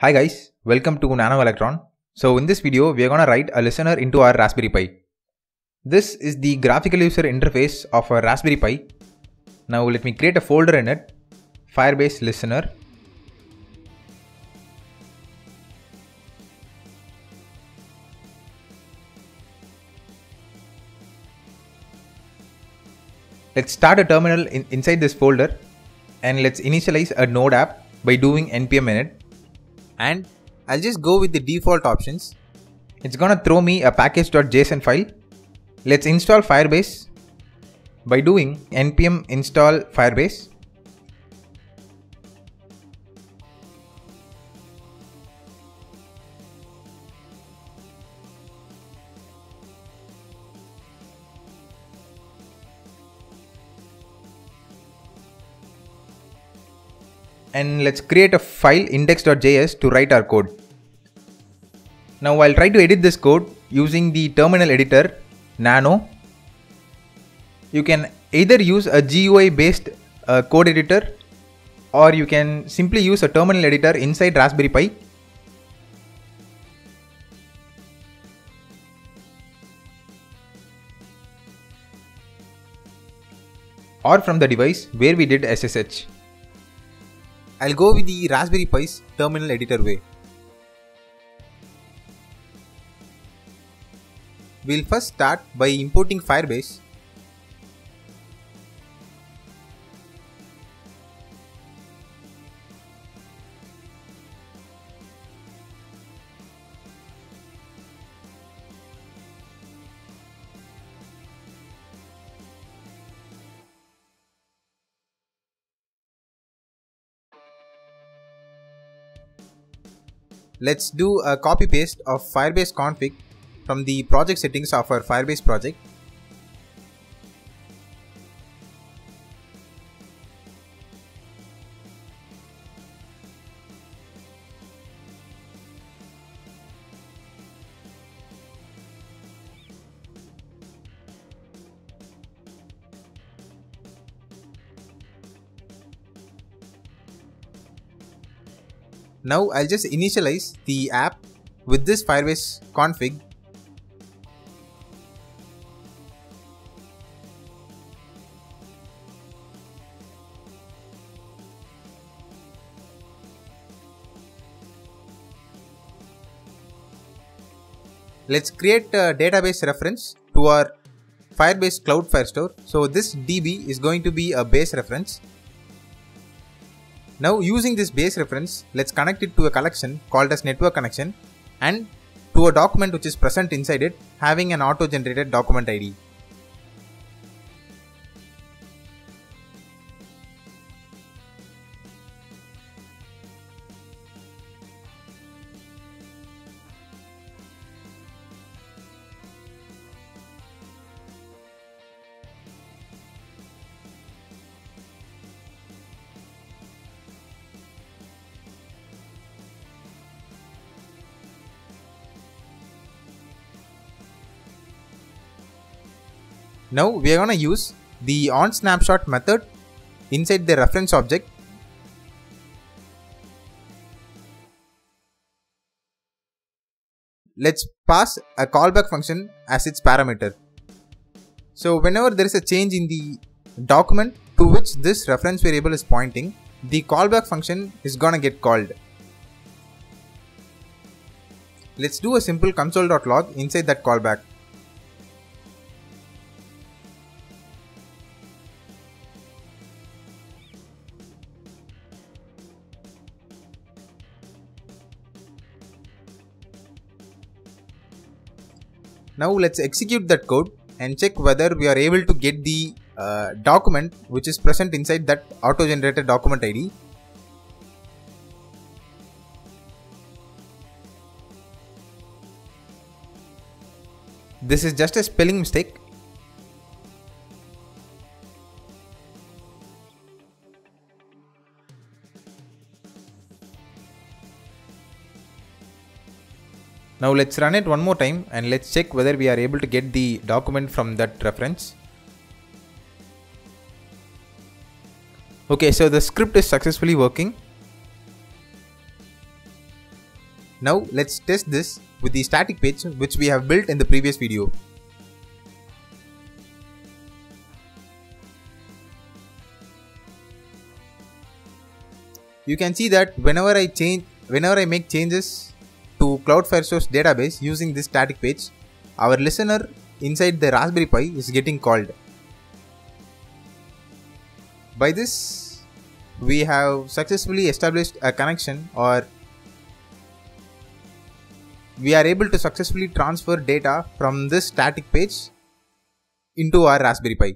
Hi guys, welcome to Nano Electron. So in this video, we are going to write a listener into our Raspberry Pi. This is the graphical user interface of a Raspberry Pi. Now let me create a folder in it, Firebase Listener. Let's start a terminal inside this folder and let's initialize a node app by doing npm init. And I'll just go with the default options. It's gonna throw me a package.json file. Let's install Firebase by doing npm install Firebase. And let's create a file index.js to write our code. Now I'll try to edit this code using the terminal editor Nano. You can either use a GUI based code editor, or you can simply use a terminal editor inside Raspberry Pi. Or from the device where we did SSH. I'll go with the Raspberry Pi's terminal editor way. We'll first start by importing Firebase. Let's do a copy paste of Firebase config from the project settings of our Firebase project. Now I'll just initialize the app with this Firebase config. Let's create a database reference to our Firebase Cloud Firestore. So this DB is going to be a base reference. Now using this base reference, let's connect it to a collection called as network connection and to a document which is present inside it having an auto-generated document ID. Now we are going to use the onSnapshot method inside the reference object. Let's pass a callback function as its parameter. So whenever there is a change in the document to which this reference variable is pointing, the callback function is going to get called. Let's do a simple console.log inside that callback. Now let's execute that code and check whether we are able to get the document which is present inside that auto-generated document ID. This is just a spelling mistake. Now let's run it one more time and let's check whether we are able to get the document from that reference. Okay, so the script is successfully working. Now let's test this with the static page which we have built in the previous video. You can see that whenever I make changes to Cloudflare Source database using this static page, our listener inside the Raspberry Pi is getting called. By this, we have successfully established a connection, or we are able to successfully transfer data from this static page into our Raspberry Pi.